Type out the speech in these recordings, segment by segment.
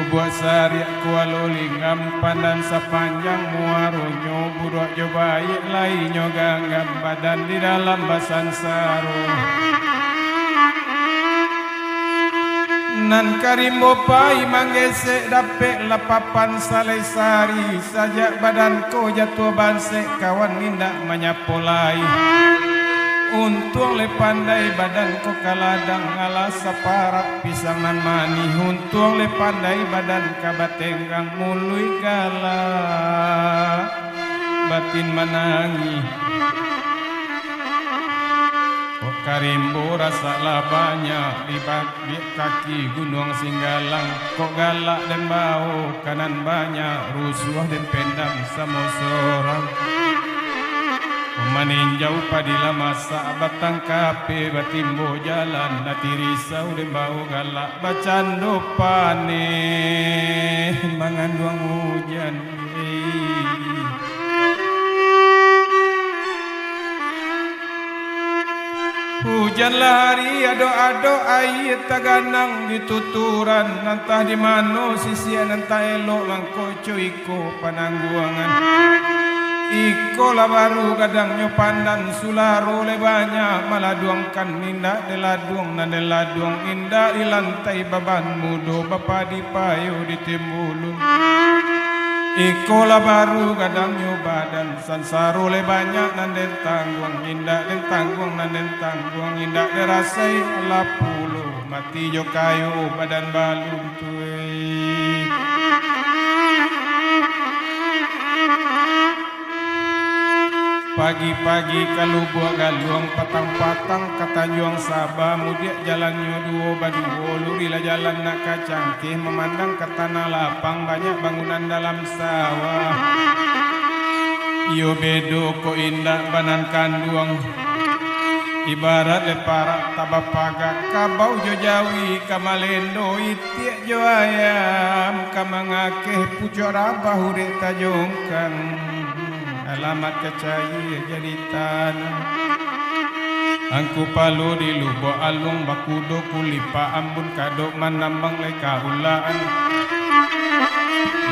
Buat sariak kualolingam pandan sepanjang muaronyo budak jo baik lainyo ganggam badan di dalam basan sarung nan karimbo pai manggesek dapek lapapan salai sari sajak badan ko jatuh bansek kawan nindak menyapolai untung le pandai badan ko kaladang ngalah saparak pisang nan mani untung le pandai badan kabatenggang mului galak batin menangi kok karimbo rasa lah banyak libat di kaki gunung singgalang kok galak dan bau kanan banyak rusuh dan pendam sama seorang maninjau padila masa batang kape batimbo jalan nati risau dan bau galak bacando pane mangandung hujan hujan lahari ado-ado air taganang di tuturan nantah di mano sisian nantah elok mangko cuiko panangguangan iko lah baru kadang nyo pandan sularo le banyak maladuangkan nindak deladuang na deladuang indah di lantai baban mudo bapa di payo di timbulun iko lah baru kadang nyo badan sansaro le banyak nan den tangguang indah den tangguang nan den tangguang indah derasai ala puluh mati jo kayo badan balum tuai pagi-pagi kalau buah galuang patang-patang kata juang sabah mudik jalannya duo baduo lurilah jalan nak kacangkih memandang ke tanah lapang banyak bangunan dalam sawah iyo bedo ko indah banan kanduang ibarat leparak tabapagak kabau jo jawi kamalendo itiak jo ayam kamangakeh pucuk rabah urek tajongkan alamat kecai jadi tanah angku palu di lubo alung bakudo kulipa ambun kadok manambang leka ulaan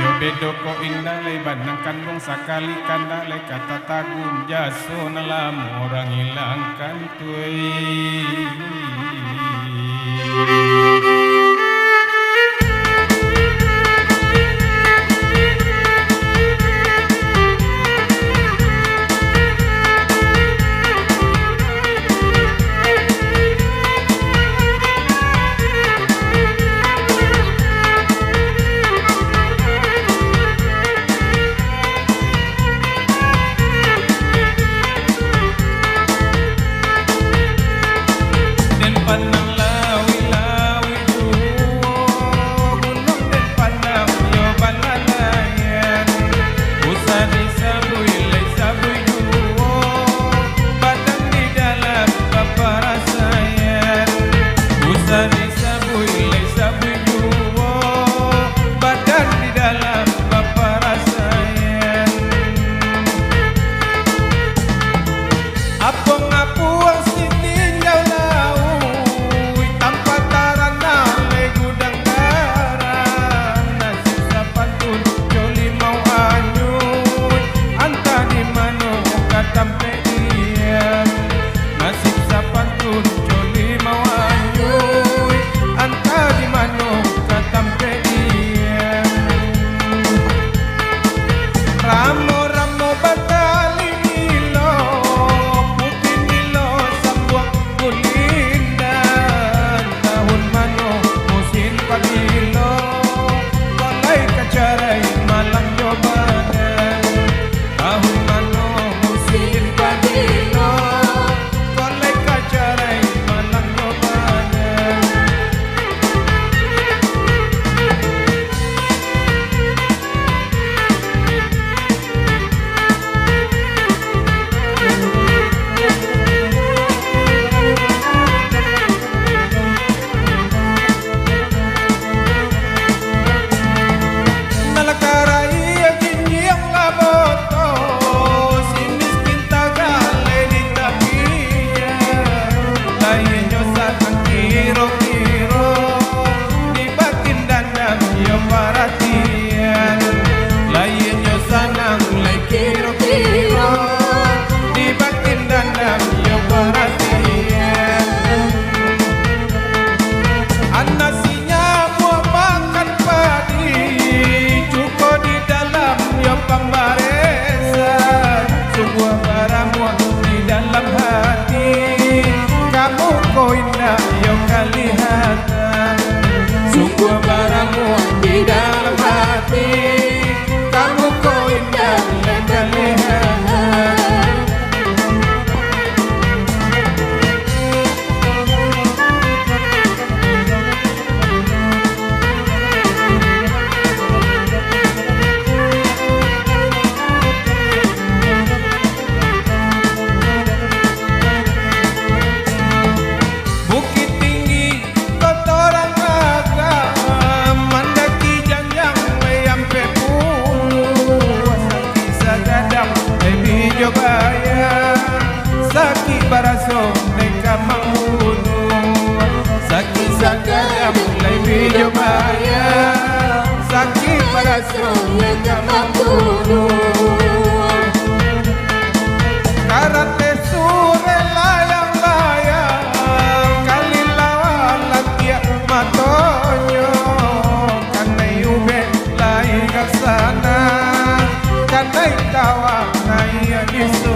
yo bedo ko indah le banang kandung sakali kanda le kata tagum jaso nalam orang hilangkan tuai pikiran, di batin dalam yo perhatian. Anasinya buah makan padi, cukup di dalam yo pembaresan. Sungguh baramu di dalam hati, kamu kau indah yo kelihatan. Sungguh baramu di dalam hati, kamu kau indah yo kelihatan. Bukit tinggi kotoran agam, mendaki janjang sampai bulu. Sakit sagadam lebi jobaya, sakit baraso neka mangulu. Sakit sagadam lebi jobaya, sakit baraso neka mangulu. Karate sure layang-layang, kali lawan lakia matonyo. Kanai ube lai kaksana, kanai tawa nai adiso.